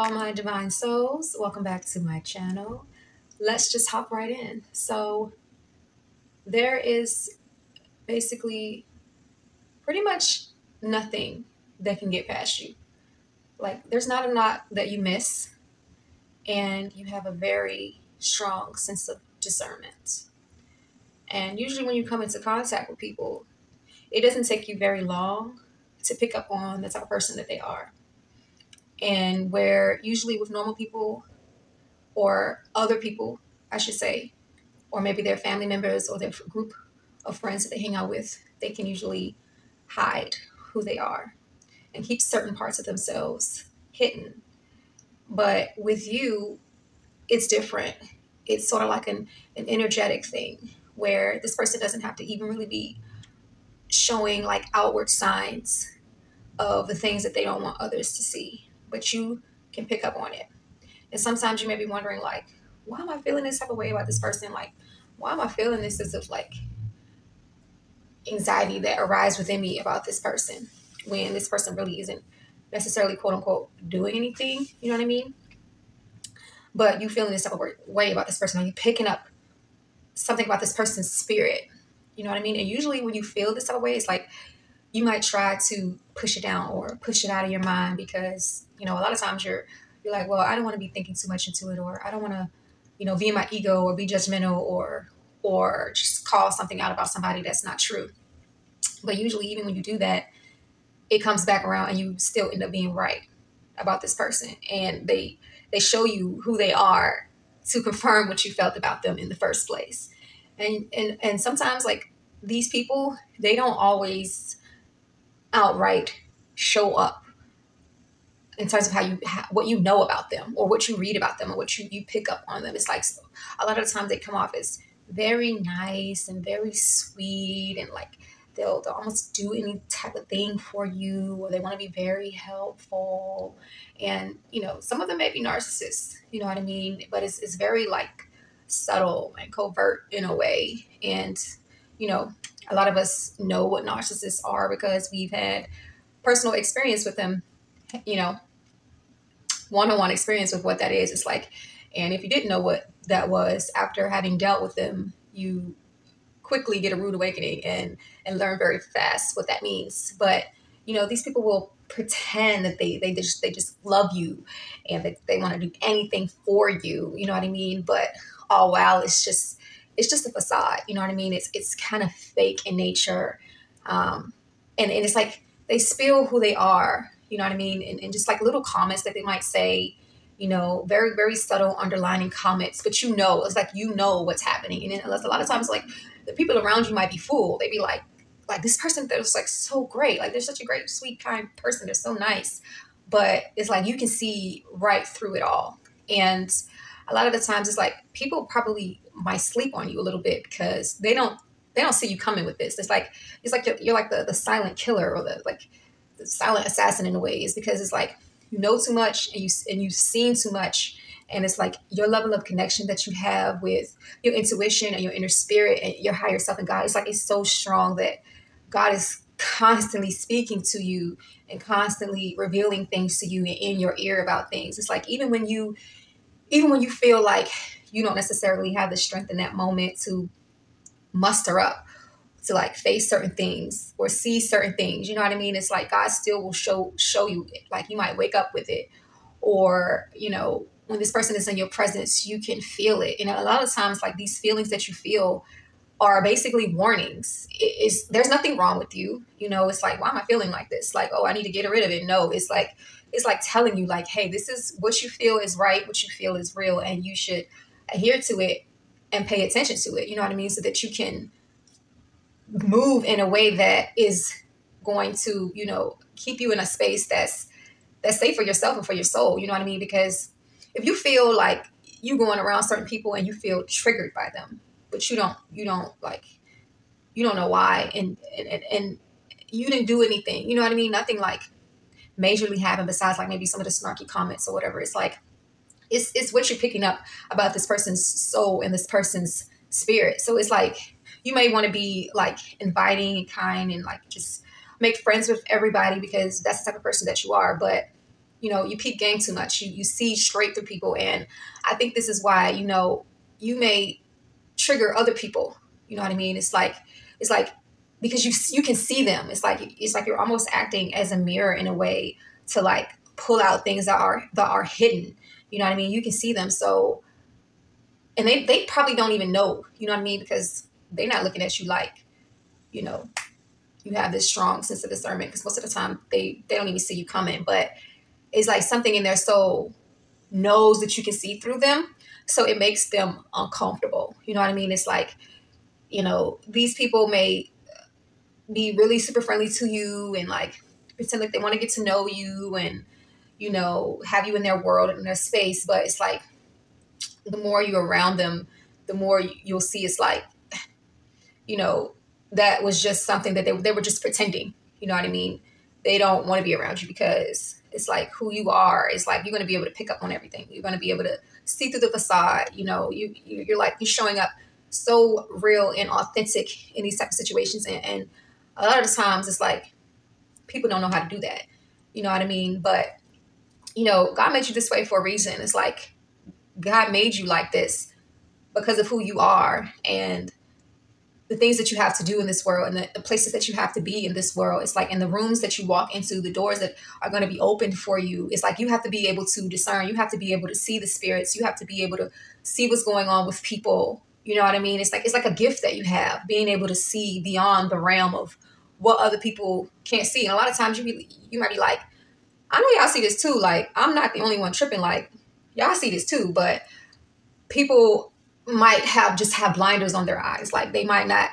all my divine souls. Welcome back to my channel. Let's just hop right in. So, there is basically pretty much nothing that can get past you. Like, there's not a lot that you miss, and you have a very strong sense of discernment. And usually, when you come into contact with people, it doesn't take you very long to pick up on the type of person that they are. And where usually with normal people, or other people, I should say, or maybe their family members or their group of friends that they hang out with, they can usually hide who they are and keep certain parts of themselves hidden. But with you, it's different. It's sort of like an energetic thing where this person doesn't have to even really be showing like outward signs of the things that they don't want others to see, but you can pick up on it. And sometimes you may be wondering, like, why am I feeling this type of way about this person? Like, why am I feeling this sense of like anxiety that arises within me about this person when this person really isn't necessarily quote unquote doing anything? You know what I mean? But you feeling this type of way about this person, are you picking up something about this person's spirit? You know what I mean? And usually when you feel this type of way, it's like you might try to push it down or push it out of your mind because, you know, a lot of times you're like, well, I don't want to be thinking too much into it, or I don't want to, you know, be in my ego or be judgmental or just call something out about somebody that's not true. But usually even when you do that, it comes back around and you still end up being right about this person. And they show you who they are to confirm what you felt about them in the first place. And sometimes like these people, they don't always outright show up in terms of what you know about them or what you read about them or what you pick up on them. It's like a lot of the times they come off as very nice and very sweet, and like they'll almost do any type of thing for you, or they want to be very helpful. And you know, some of them may be narcissists, you know what I mean, but it's very like subtle and covert in a way. And you know, a lot of us know what narcissists are because we've had personal experience with them, you know, one-on-one experience with what that is. It's like, and if you didn't know what that was, after having dealt with them, you quickly get a rude awakening and learn very fast what that means. But you know, these people will pretend that they just love you and that they want to do anything for you, you know what I mean? But all while it's just a facade, you know what I mean? It's kind of fake in nature. And it's like they spill who they are, you know what I mean? And just like little comments that they might say, you know, very, very subtle underlining comments, but you know, it's like, you know what's happening. And then a lot of times, like the people around you might be fooled. They'd be like this person that was like so great. Like they're such a great, sweet, kind person. They're so nice. But it's like, you can see right through it all. And a lot of the times it's like people probably might sleep on you a little bit because they don't see you coming with this. It's like you're like the silent killer, or the silent assassin in a way. Is because it's like you know too much and you've seen too much, and it's like your level of connection that you have with your intuition and your inner spirit and your higher self and God. It's like it's so strong that God is constantly speaking to you and constantly revealing things to you in your ear about things. It's like even when you feel like you don't necessarily have the strength in that moment to muster up to like face certain things or see certain things, you know what I mean? It's like God still will show you, like you might wake up with it, or you know, when this person is in your presence, you can feel it. And a lot of times, like these feelings that you feel are basically warnings. There's nothing wrong with you, you know. It's like, why am I feeling like this? Like, oh, I need to get rid of it. No, it's like telling you, like, hey, this is what you feel is right, what you feel is real, and you should adhere to it and pay attention to it. You know what I mean? So that you can move in a way that is going to, you know, keep you in a space that's safe for yourself and for your soul. You know what I mean? Because if you feel like you going around certain people and you feel triggered by them, but you don't know why, and you didn't do anything, you know what I mean? Nothing like majorly happened besides like maybe some of the snarky comments or whatever. It's like it's what you're picking up about this person's soul and this person's spirit. So it's like you may want to be like inviting and kind and like just make friends with everybody because that's the type of person that you are. But you peep game too much. You see straight through people. And I think this is why, you may trigger other people. You know what I mean? It's like because you can see them. It's like you're almost acting as a mirror in a way to like pull out things that are hidden. You know what I mean? You can see them. So, and they probably don't even know, you know what I mean? Because they're not looking at you like, you know, you have this strong sense of discernment, because most of the time they don't even see you coming. But it's like something in their soul knows that you can see through them. So it makes them uncomfortable. You know what I mean? It's like, these people may be really super friendly to you and like pretend like they want to get to know you and, have you in their world and in their space. But it's like the more you're around them, the more you'll see it's like, that was just something that they were just pretending. You know what I mean? They don't want to be around you because it's like who you are. It's like you're going to be able to pick up on everything. You're going to be able to see through the facade. You're showing up so real and authentic in these type of situations. And a lot of the times it's like people don't know how to do that. You know what I mean? But, God made you this way for a reason. It's like God made you like this because of who you are and the things that you have to do in this world and the places that you have to be in this world. It's like in the rooms that you walk into, the doors that are going to be opened for you. It's like you have to be able to discern. You have to be able to see the spirits. You have to be able to see what's going on with people. You know what I mean? It's like a gift that you have, being able to see beyond the realm of what other people can't see. And a lot of times you might be like, I know y'all see this too. Like, I'm not the only one tripping. Like, y'all see this too. But people might just have blinders on their eyes. Like they might not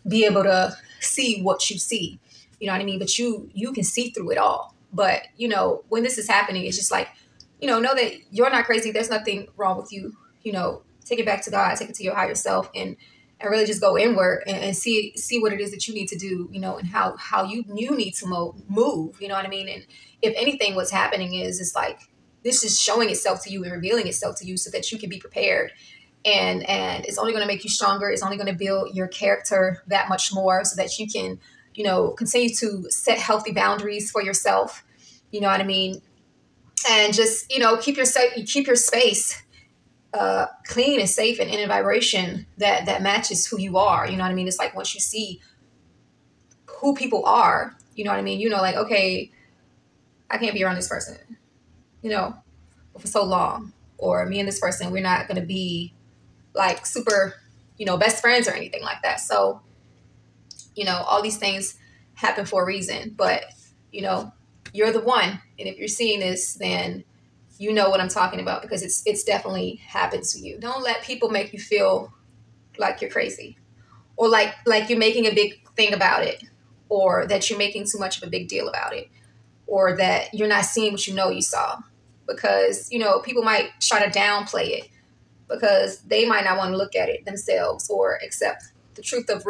be able to see what you see. You know what I mean? But you can see through it all. But, when this is happening, it's just like, know that you're not crazy. There's nothing wrong with you. Take it back to God, take it to your higher self and really just go inward and see what it is that you need to do, and how you need to move, you know what I mean? And if anything, what's happening is it's like, this is showing itself to you and revealing itself to you so that you can be prepared. And it's only going to make you stronger. It's only going to build your character that much more so that you can, continue to set healthy boundaries for yourself. You know what I mean? And just, keep your space clean and safe and in a vibration that matches who you are. You know what I mean? It's like once you see who people are, you know what I mean? Like, okay, I can't be around this person, for so long. Or me and this person, we're not going to be like super, best friends or anything like that. So, all these things happen for a reason. But, you're the one. And if you're seeing this, then you know what I'm talking about because it's definitely happened to you. Don't let people make you feel like you're crazy or like you're making a big thing about it or that you're making too much of a big deal about it or that you're not seeing what you saw because, people might try to downplay it because they might not want to look at it themselves or accept the truth of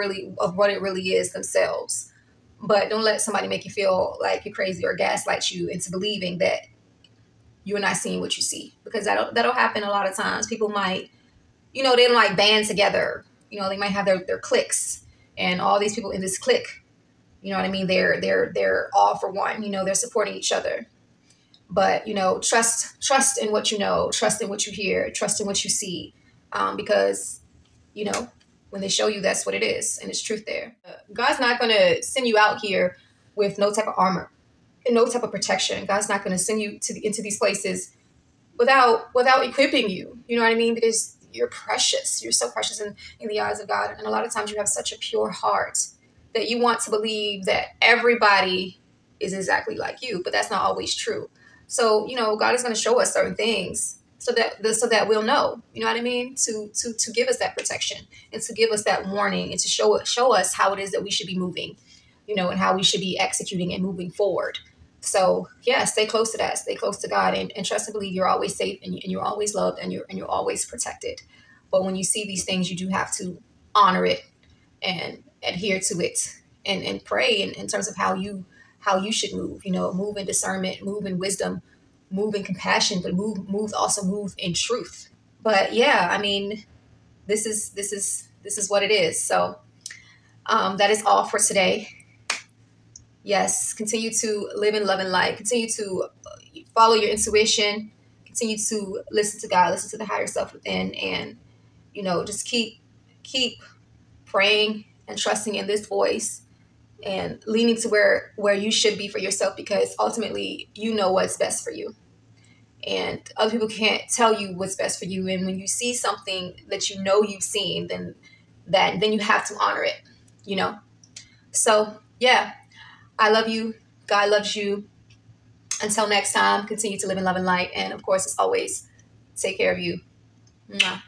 what it really is themselves. But don't let somebody make you feel like you're crazy or gaslight you into believing that you're not seeing what you see because that'll happen a lot of times. People might, they don't like band together. They might have their cliques and all these people in this clique, you know what I mean? They're all for one, they're supporting each other. But, trust in what trust in what you hear, trust in what you see. Because, when they show you, that's what it is. And it's truth there. God's not going to send you out here with no type of armor and no type of protection. God's not going to send you into these places without equipping you. You know what I mean? Because you're precious. You're so precious in the eyes of God. And a lot of times you have such a pure heart that you want to believe that everybody is exactly like you, but that's not always true. So, God is going to show us certain things so that we'll know, you know what I mean? To give us that protection and to give us that warning and to show us how it is that we should be moving, and how we should be executing and moving forward. So yeah, stay close to that, stay close to God and trust and believe you're always safe and you're always loved and you're always protected. But when you see these things, you do have to honor it and adhere to it and pray in terms of how you should move, move in discernment, move in wisdom, move in compassion, but move in truth. But yeah, I mean, this is what it is. So that is all for today. Yes, continue to live and love and light. Continue to follow your intuition, continue to listen to God, listen to the higher self within, and just keep praying and trusting in this voice and leaning to where you should be for yourself, because ultimately you know what's best for you, and other people can't tell you what's best for you. And when you see something that you've seen, then you have to honor it. So yeah, I love you, God loves you. Until next time, continue to live in love and light, and of course, as always, take care of you. Mwah.